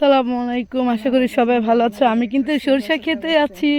আসসালামু আলাইকুম, আশা করি সবাই ভালো আছো। আমি কিন্তু সরষা খেতে আছি।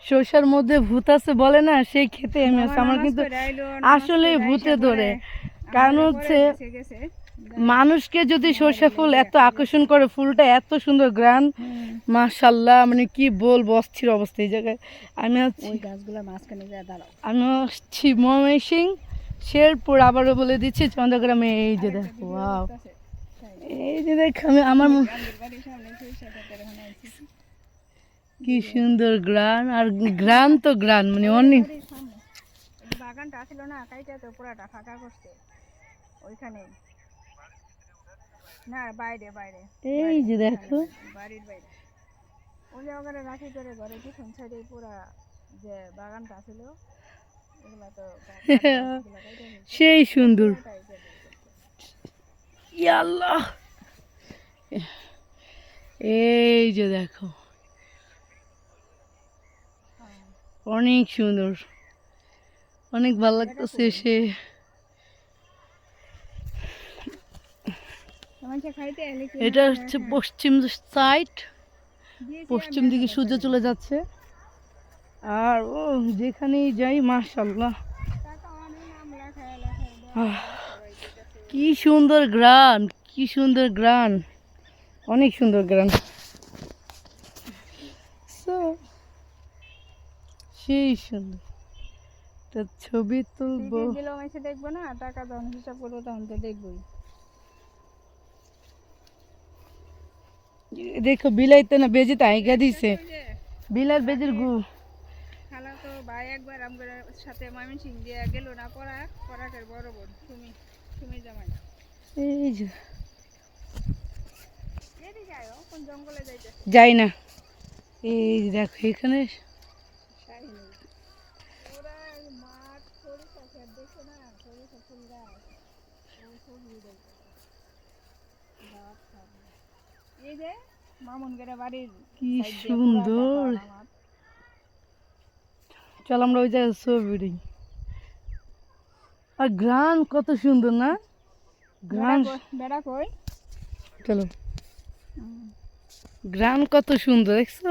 সরষার মধ্যে ভূত আছে বলে না, সেই খেতে আমি আছি। আমার কিন্তু আসলে ভূতে ধরে, কারণ হচ্ছে মানুষকে যদি সরষা ফুল এত আকর্ষণ করে, ফুলটা এত সুন্দর গ্রান, মাশাল্লাহ, মানে কি বলবো, অস্থির অবস্থা এই জায়গায়। আমি আসছি ময়মনসিং, শেরপুর, আবারও বলে দিচ্ছি চন্দ্রগ্রামে। এই যে দেখো, ওয়াও, এই যে দেখো, আমি আমার কি সুন্দর গ্রান, আর গ্রান তো গ্রান, মানে অনেক। বাগানটা ছিল না, কাইটা তো পুরাটা ফাঁকা করছে ওইখানে, না বাইরে বাইরে, এই যে দেখো, বাড়ির বাইরে ওই যে ওখানে রাখি করে ঘরে পিছন সাইডে পুরা যে বাগানটা ছিল এগুলা তো সেই সুন্দর। আল্লাহ, এই যে দেখো, অনেক সুন্দর, অনেক ভালো লাগতেছে সে। এটা হচ্ছে পশ্চিম সাইড, পশ্চিম দিকে সূর্য চলে যাচ্ছে। আর ও যেখানেই যাই মাশাআল্লাহ, কি সুন্দর গ্রান, কি সুন্দর গ্রান, অনেক সুন্দর গ্রান। সেই সুন্দর, তার ছবি তুলবো, দেখবো না, টাকা যখন হিসাব করবো তখন তো দেখবোই। দেখো বিলাইতে না বেজি তাইকা দিছে, বিলার বেজির গু। খালা তো ভাই একবার আমার সাথে ময়মনসিং দিয়ে গেল না, পরাকের বড় বোন তুমি জামাই, এই যে কোন জঙ্গলে যাইতে যাই না। এই যে দেখো এখানে ওরা মাঠ সরিষা ক্ষেত দেখো না, সরিষা ফুল গাছ, এই যে মামুনগেরা বাড়ির কি সুন্দর। চল আমরা ওই জায়গায় ছবি উঠি। আর গ্রান কত সুন্দর না, গ্রান, বেড়া কই, চলো, গ্রান কত সুন্দর দেখছো।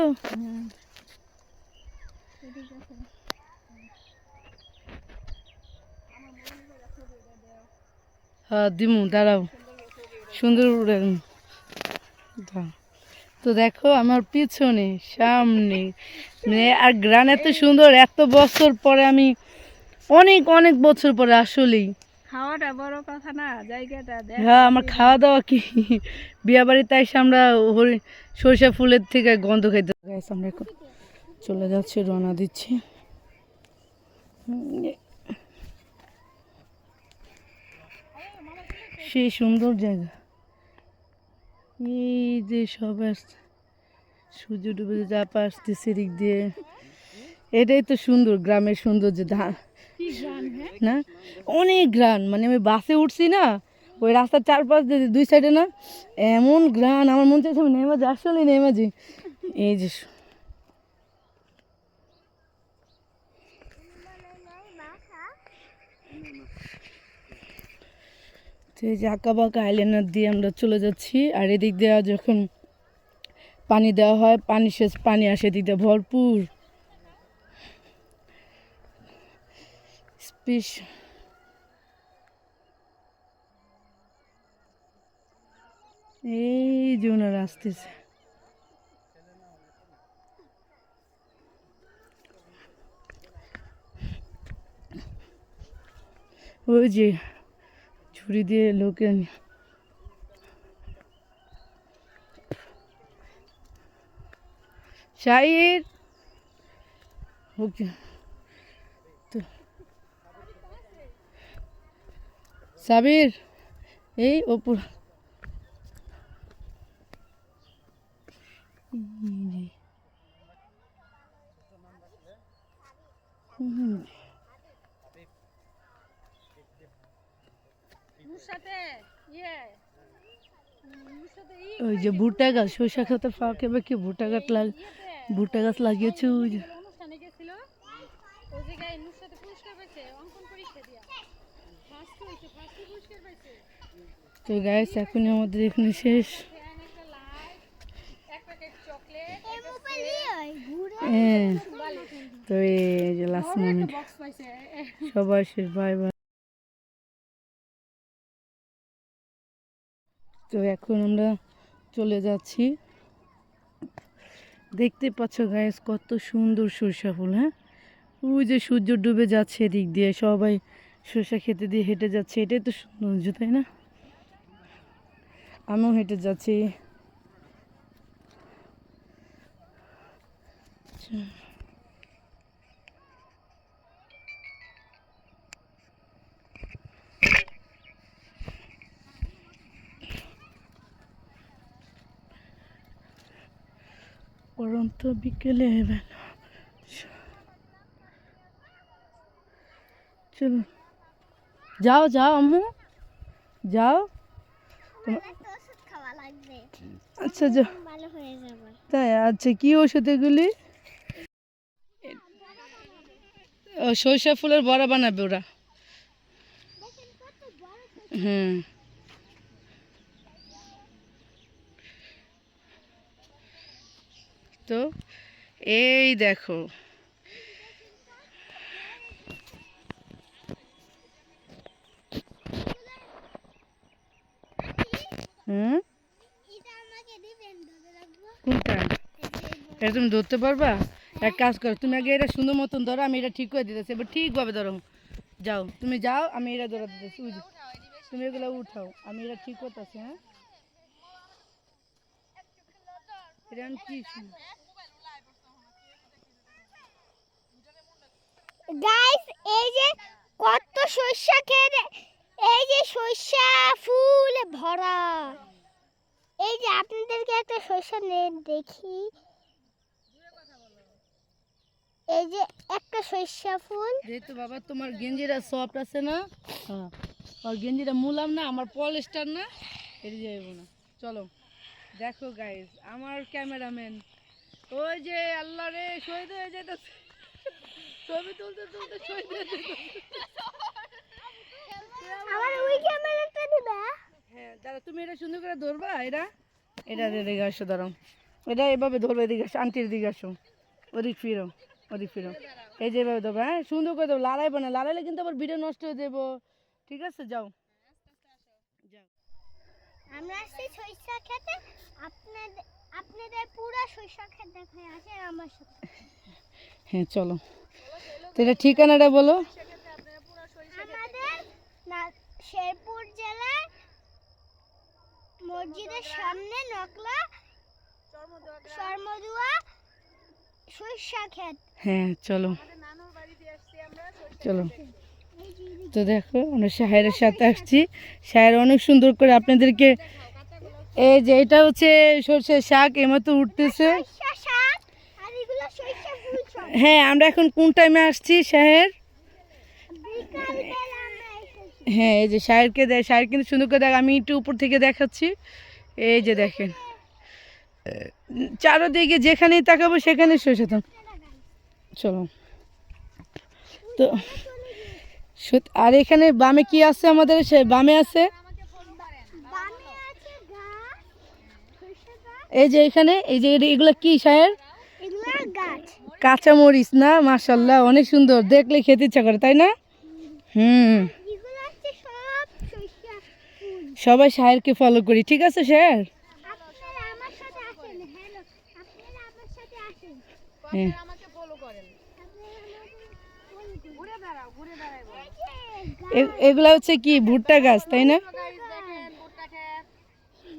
হ্যাঁ দিমু, দাঁড়াও, সুন্দর উড়ে। তো দেখো আমার পিছনে, সামনে, মানে আর গ্রান এত সুন্দর, এত বছর পরে আমি, অনেক অনেক বছর পরে আসলেই। খাওয়াটা বড় কথা না, জায়গাটা হ্যাঁ, আমার খাওয়া দাওয়া কি, বিয়া বাড়িতে এসে আমরা সরিষা ফুলের থেকে গন্ধ খাইতে। আমরা এখন চলে যাচ্ছি, রওনা দিচ্ছি। সেই সুন্দর জায়গা, এই যে সব আসছে, সূর্য ডুবে যা আসতেছে দিক দিয়ে, এটাই তো সুন্দর, গ্রামের সৌন্দর্য। ধান না, অনেক গ্রান, মানে আমি বাসে উঠছি না, ওই রাস্তার চারপাশ দিয়ে দুই সাইডে না, এমন গ্রান, আমার মন চাইছে আমি নেমে যাই, আসলে নেমে যাই। এই যে এই যে আঁকা বাঁকা আইল্যান্ডার দিয়ে আমরা চলে যাচ্ছি। আর এদিক দিয়ে যখন পানি দেওয়া হয়, পানি শেষ পানি আসে, এদিক দিয়ে ভরপুর স্পিস। এই যে ওনারা আসতেছে, ওই যে ছুরি দিয়ে লোকে শাহির ওকে তো সাবির, এই ওপর ওই যে ভুট্টা গাছ, সরিষা খেতে ফাঁকে কি ভুট্টা গাছ ভুট্টা গাছ লাগিয়েছে ওই যে। তো গাইস এখন আমাদের এখানে শেষ। হ্যাঁ তো এই যে লাস্ট মোমেন্ট সবাই শেষ, বাই বাই। তো এখন আমরা চলে যাচ্ছি। দেখতে পাচ্ছ গাইস কত সুন্দর সরষা ফুল। হ্যাঁ ওই যে সূর্য ডুবে যাচ্ছে এদিক দিয়ে, সবাই সরষা খেতে দিয়ে হেঁটে যাচ্ছে, এটাই তো সৌন্দর্য তাই না? আমিও হেঁটে যাচ্ছি। পরন্ত বিকেলে বেলা, চলো যাও যাও আম্মু যাও। আচ্ছা যাও, তাই আচ্ছা কি ওষুধ এগুলি? সরিষা ফুলের বড়া বানাবে ওরা। হুম তো এই দেখো হুম কোনটা? এটা তুমি ধরতে পারবা? এক কাজ করো, তুমি আগে এটা সুন্দর মতন ধরো, আমি এটা ঠিক করে দিতেছি, এবার ঠিকভাবে ধরো। যাও তুমি যাও, আমি এটা ধরা দিতেছি। বুঝলি, তুমি এগুলো উঠাও, আমি এটা ঠিক করতেছি। হ্যাঁ এটা আমি কি গাইস এই যে কত সরষা খেয়ে, এই যে সরষা ফুল ভরা, এই যে আপনাদেরকে একটা সরষা নেট দেখি, এই যে একটা সরষা ফুল। যেহেতু বাবা তোমার গেঞ্জিটা সফট আছে না, হ্যাঁ আর গেঞ্জিটা মুলাম না, আমার পলিস্টার না, এটা যাইব না। চলো দেখো গাইস আমার ক্যামেরাম্যান ওই যে আল্লাহ রে শহীদ হয়ে যেতেছে, ছবি তুলতে তুলতে শহীদ হয়ে যেতেছে। আমার ওই ক্যামেরাটা দিবা? হ্যাঁ দাদা তুমি এটা সুন্দর করে ধরবা, এটা এটা এদিকে আসো, দাঁড়াও এটা এভাবে ধরবে, এদিকে আসো, আন্টির দিকে আসো, ওদিক ফিরো, ওদিক ফিরো, এই যে এভাবে দেবো। হ্যাঁ সুন্দর করে দেবো, লড়াইবো না, লড়াইলে কিন্তু আবার ভিডিও নষ্ট হয়ে যাবো। ঠিক আছে যাও যাও। আমরা আসছি সরষা খেতে, আপনাদের আপনাদের পুরো সরষা খেত দেখাই আছে আমার সাথে। হ্যাঁ চলো, তো এটা ঠিকানাটা বলো। আমাদের না শেরপুর জেলার মসজিদের সামনে নকলা শর্মদুয়া সরষা খেত। হ্যাঁ চলো চলো। তো দেখো আমরা শাহের সাথে আসছি, শাহের অনেক সুন্দর করে আপনাদেরকে, এই যে এটা হচ্ছে সরষের শাক এমতো উঠতেছে। সরষা শাক আর এগুলো সরষা ফুল সব। হ্যাঁ আমরা এখন কোন টাইমে আসছি শাহের? বিকাল বেলা আমরা এসেছি। হ্যাঁ এই যে শাহেরকে দেয়, শাহের কিন্তু সুন্দর করে দেখ, আমি একটু উপর থেকে দেখাচ্ছি। এই যে দেখেন চারোদিকে যেখানেই তাকাবো সেখানে সরষে থাম। চলো তো আর এখানে বামে কি আছে আমাদের? সে বামে আছে বামে আছে গাছ, সরষা গাছ, এই যে এখানে, এই যে এগুলো কি শাহের? এগুলো গাছ। কাঁচামরিচ না? মাশাল্লাহ অনেক সুন্দর, দেখলে খেতে ইচ্ছা করে তাই না? হুম এগুলো হচ্ছে সব সরষা ফুল। সবাই শাহেরকে ফলো করি, ঠিক আছে শাহের? আপনারা আমার সাথে আসেন। হ্যালো, আপনারা আমার সাথে আসেন। হ্যাঁ আমাকে ফলো করেন, আপনারা আমাকে ফলো করুন। ঘুরে দাঁড়াও, ঘুরে দাঁড়াইবো। এই যে এগুলা হচ্ছে কি ভুট্টা গাছ তাই না? গাইস দেখেন ভুট্টা ক্ষেত,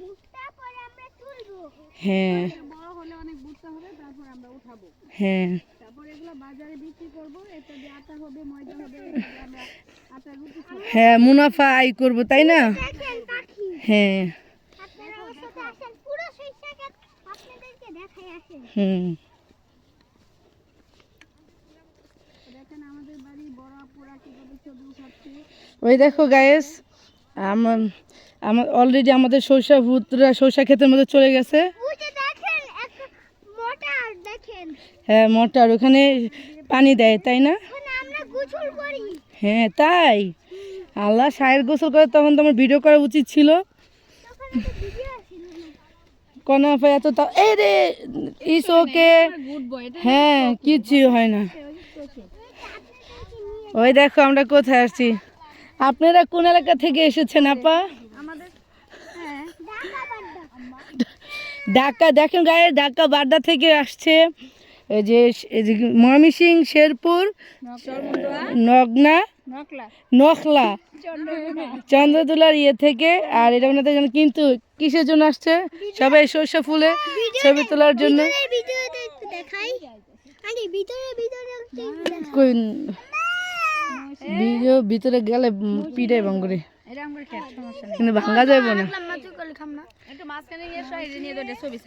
ভুট্টা পরে আমরা তুলবো। হ্যাঁ বড় হলে অনেক ভুট্টা হবে, তারপর আমরা উঠাবো, হ্যাঁ তারপর এগুলো বাজারে বিক্রি করব, এটা দিয়ে আটা হবে, ময়দা হবে, এটা দিয়ে আমরা আটা রুটি খাবো। হ্যাঁ মুনাফা আয় করবো তাই না? দেখেন পাখি। হ্যাঁ আপনারা আমার সাথে আসেন, পুরো সরষা ক্ষেত আপনাদেরকে দেখাই আসেন। হুম দেখেন আমাদের বাড়ি বড় আপুরা কিভাবে ছবি উঠাচ্ছে। ওই দেখো গায়েস আমার আমার অলরেডি আমাদের সরষা ভুতরা সরষা ক্ষেতের মধ্যে চলে গেছে। ওই যে দেখেন একটা মোটর, দেখেন হ্যাঁ মোটর ওখানে পানি দেয় তাই না? ওখানে আমরা গোসল করি। হ্যাঁ তাই? আল্লাহ শাহের গোসল করে তখন তোমার ভিডিও করা উচিত ছিল। তখন তো ভিডিও আসছিল না। কনাফা এত এই রে ইস ওকে, গুড বয়। হ্যাঁ কিচ্ছু হয় না। ওই দেখো আমরা কোথায় আসছি। আপনারা কোন এলাকা থেকে এসেছেন আপা? ঢাকা, দেখেন গায়ে ঢাকা বাড্ডা থেকে আসছে। এই যে ময়মনসিংহ, শেরপুর, নগনা, নখলা, চন্দ্রদুলার থেকে। আর এটা ওনাদের জন্য কিন্তু কিসের জন্য আসছে? সবাই সরষে ফুলে ছবি তোলার জন্য। ভিতরে গেলে পিড়াই ভাঙ্গুরে, কিন্তু ভাঙ্গা যাবে না। একটু মাঝখানে গিয়ে নিয়ে তো ছবি।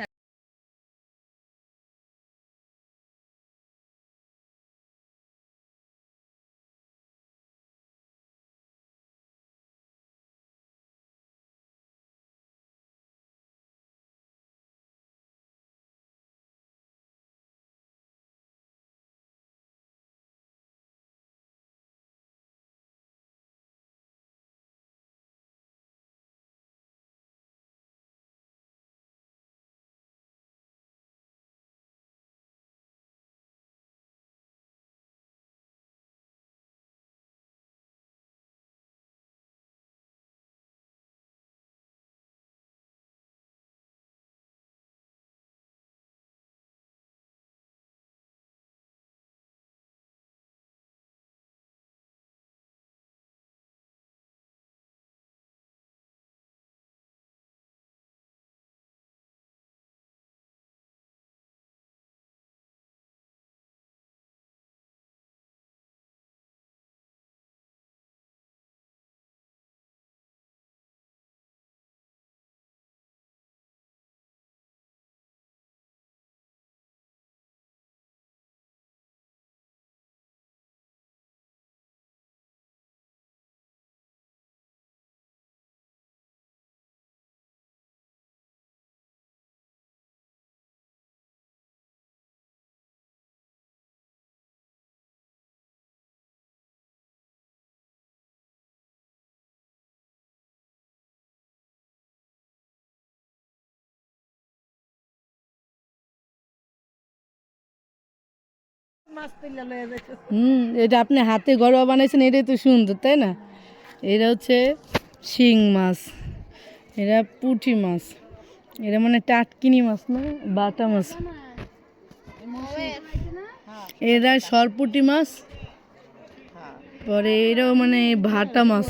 এটা আপনি হাতে ঘরোয়া বানাইছেন, এটাই তো সুন্দর, তাই না? এটা হচ্ছে শিং মাছ, এরা পুঁটি মাছ, এরা মানে টাটকিনি মাছ না, বাটা মাছ। এরা সরপুঁটি মাছ, পরে এরাও মানে ভাটা মাছ,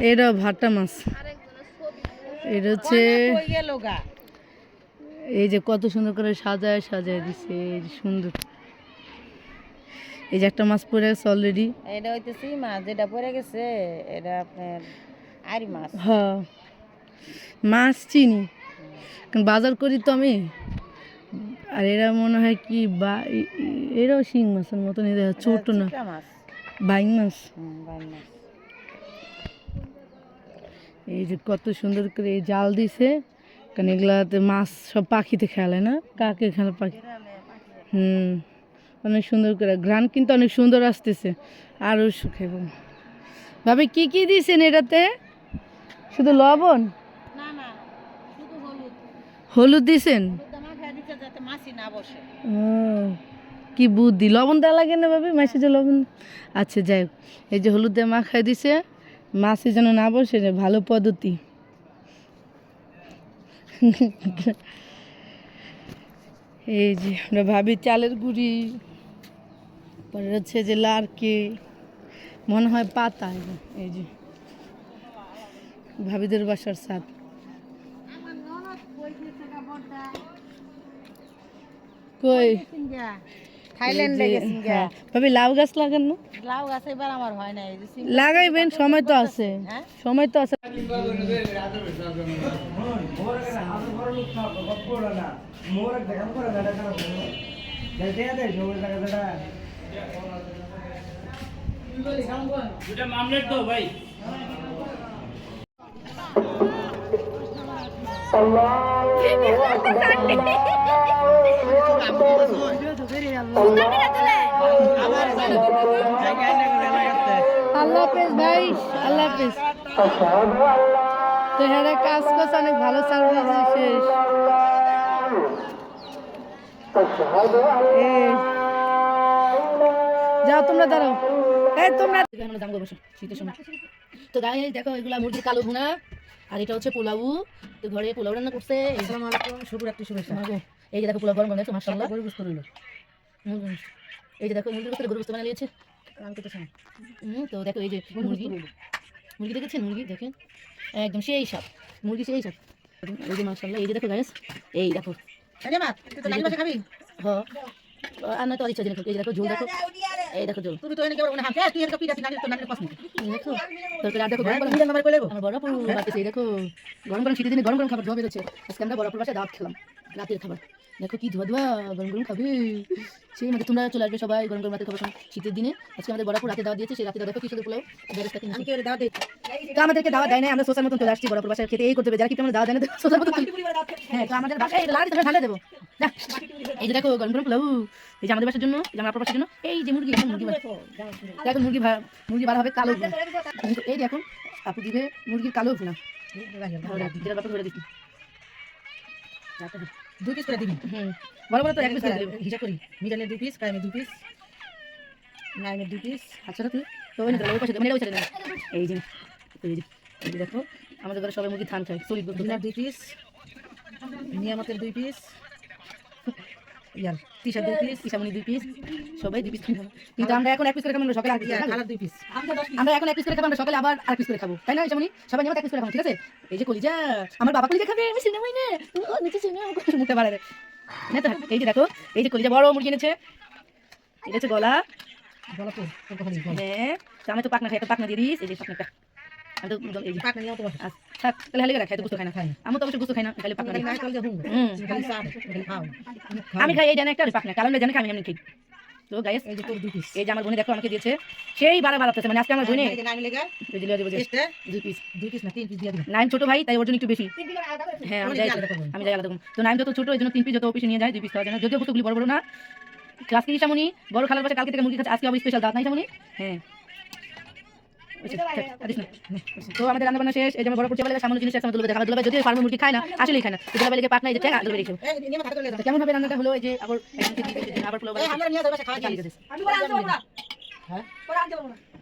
এরাও ভাটা মাছ। এটা হচ্ছে এই যে কত সুন্দর করে সাজায় সাজায় দিছে, এই যে সুন্দর। এই যে একটা মাছ পড়ে গেছে অলরেডি, এটা হইতেছে মাছ যেটা পড়ে গেছে, এটা আপনার আরি মাছ। হ্যাঁ মাছ চিনি, কারণ বাজার করি তো আমি। আর এরা মনে হয় কি বা এরাও শিং মাছের মতন, এরা ছোট না, মাছ, বাইং মাছ। বাইং মাছ। এই যে কত সুন্দর করে এই জাল দিছে, কারণ এগুলাতে মাছ সব পাখিতে খেলে না, কাকে খেলে পাখি। অনেক সুন্দর করে ঘ্রাণ কিন্তু অনেক সুন্দর আসতেছে, আরও শুকে। ভাবে কি কি দিয়েছেন এটাতে? শুধু লবণ, না না, শুধু হলুদ। হলুদ দিয়েছেন? যাতে মাছি না বসে। ও কি বুদ্ধি, লবণ দেওয়া লাগে না ভাবি মাছে যে লবণ। আচ্ছা যাই হোক, এই যে হলুদ দিয়ে মাখাই দিছে, মাছে যেন না বসে, ভালো পদ্ধতি। এই যে আমরা ভাবি চালের গুঁড়ি, পরে হচ্ছে যে লারকি, মনে হয় পাতা। এই যে ভাবিদের বাসার ছাদ। কই থাইল্যান্ডে গেছেন গা। ভাবি লাউ গাছ লাগান না? লাউ গাছ এবার আমার হয় নাই। লাগাইবেন, সময় তো আছে, হ্যাঁ? সময় তো আছে। আল্লাহ হাফেজ ভাই, আল্লাহ হাফেজ। তো হ্যাঁ কাজ করছে অনেক ভালো সার্ভিস শেষ এই, যাও তোমরা দাঁড়াও এই তোমরা জামগো বসো শীতের সময় তো গায়ে দেখো এগুলা মুরগির কালো ভুনা আর এটা হচ্ছে পোলাও তো ঘরে পোলাও রান্না করছে আসসালামু আলাইকুম শুভরাত্রি শুভেচ্ছা এই যে দেখো পোলাও গরম গরম মাশাআল্লাহ গরু গোশত রইলো এই যে দেখো মুরগির গোশত গরু গোশত বানিয়ে নিয়েছে আমি তো শুনি তো দেখো এই যে মুরগি মুরগি দেখেছেন মুরগি দেখেন একদম সেই সাপ মুরগি সেই সাপ এই যে মাশাআল্লাহ এই যে দেখো গাইস এই দেখো আরে মা তুই তো নাকি বসে খাবি হ্যাঁ আর না তো ইচ্ছা দেখো এই যে দেখো ঝোল দেখো এই দেখো ঝোল তুমি তো এনে কেবল ওনা হাতে তুই এনে পিটা নাকি তো নাকি পছন্দ দেখো তারপরে আর দেখো গরম গরম তুমি আমার কই লাগো আমার বড় পুরো বাতিছে এই দেখো গরম গরম শীতের দিনে গরম গরম খাবার ধোয়া বেরোচ্ছে আজকে আমরা বড় বাসায় দাওয়াত খেলাম রাতের খাবার দেখো কি ধোয়া ধোয়া গরম গরম খাবে সেই মধ্যে তোমরা চলে আসবে সবাই গরম গরম রাতের খাবার শীতের দিনে আজকে আমাদের বড়পুর রাতে দাওয়াত দিয়েছে সেই রাতে দেখো কি সুন্দর পোলাও ব্যবস্থা কিনে আমি কি ওরে দাও দেই তো আমাদেরকে দাওয়াত দেয় না আমরা সোশ্যাল মতন চলে আসছি বড়পুর বাসায় খেতে এই করতে হবে যারা কি আমরা দাওয়াত দেয় না সোশ্যাল মতন হ্যাঁ তো আমাদের বাসায় লাড়ি তোমরা ঢালে দেবো যা। এই যে দেখো গরম গরম পোলাও এই যে আমাদের বাসার জন্য এই যে আমার আপনার বাসার জন্য এই যে মুরগি এখন মুরগি দেখো মুরগি বার হবে কালো ভুনা এই দেখো আপু দিবে মুরগির কালো ভুনা যেটা বাপু ধরে দিচ্ছি দুই পিস করে দিবি বড় বড় তো এক পিস হিসাব করি মিডালের দুই পিস কায়েমের দুই পিস নাইমের দুই পিস আচ্ছা তুই তো ওই না ওই পাশে মানে ওই সাইডে এই যে এই যে দেখো আমাদের ঘরে সবাই মুরগি ধান খায় সলিড বলতে দুনার দুই পিস নিয়ামতের দুই পিস ইয়ার তিশার দুই পিস ইসামনি 2 পিস সবাই 2 পিস খাবো কিন্তু আমরা এখন এক পিস করে খাবো আমরা সকালে আর ইয়ার কালার দুই পিস আমরা এখন এক পিস করে খাবো আমরা সকালে আবার আর পিস করে খাবো তাই না ইসামনি সবাই নিয়ে এক পিস করে খাবো ঠিক আছে এই যে কলিজা আমার বাবা কলিজা খাবে আমি সিনেমাই না ও নিচে সিনেমা মুখে বাড়ারে না তো এই যে দেখো এই যে কলিজা বড় মুরগি এনেছে এটা হচ্ছে গলা বলো তো তোর কথা বল হ্যাঁ তো আমি তো পাকনা খাই একটা পাকনা দিয়ে দিস এই যে পাকনাটা আমি তো এই যে পাক নিয়ে তো বসে আচ্ছা তাহলে হালে খাই তো গুস্ত খাই না আমি তো অবশ্যই গুস্ত খাই না খালি পাকনা খালি নাই কল দিয়ে হুম হুম খালি সাদ খালি খাও আমি খাই এই জানে একটা পাকনা কারণ জানে আমি এমনি খাই তো গাইস এই যে তোর দুই পিস এই যে আমার বোনে দেখো আমাকে দিয়েছে সেই বাড়াতেছে মানে আজকে আমার বোনে এই যে নাইম লেগা এই যে লিয়ে দেবো যে এস্টে 2 পিস না তিন পিস দিয়ে দিবি নাইম ছোট ভাই তাই ওর জন্য একটু বেশি হ্যাঁ আমি যাই আলাদা করবো তো নাইম যত ছোট ওই জন্য 3 পিস যত অফিসে নিয়ে যায় 2 পিস খাওয়ার জন্য যদিও কতগুলি বড় বড় না আজকে ইসামনি বড় খালার পাশে কালকে থেকে মুরগি খাচ্ছে আজকে আবার স্পেশাল দাঁত নাই ইসামনি হ্যাঁ তো আমাদের রান্না বান্না শেষ এই যে বড় করতে পারলে সামনে জিনিস একসাথে দুলবে দেখা দুলবে যদি ফার্মে মুরগি খায় না আসলেই খায় না দুলবে লেগে পাট নাই যে ঠ্যাং দুলবে রেখে এই নিয়ে মাথা করে কেমন ভাবে রান্নাটা হলো এই যে আবার আবার পোলাও এই আমরা নিয়ে যাবো খাওয়া চালিয়ে যাবে দিয়েছে আমি বলে আনতে পারবো না হ্যাঁ পরে আনতে পারবো না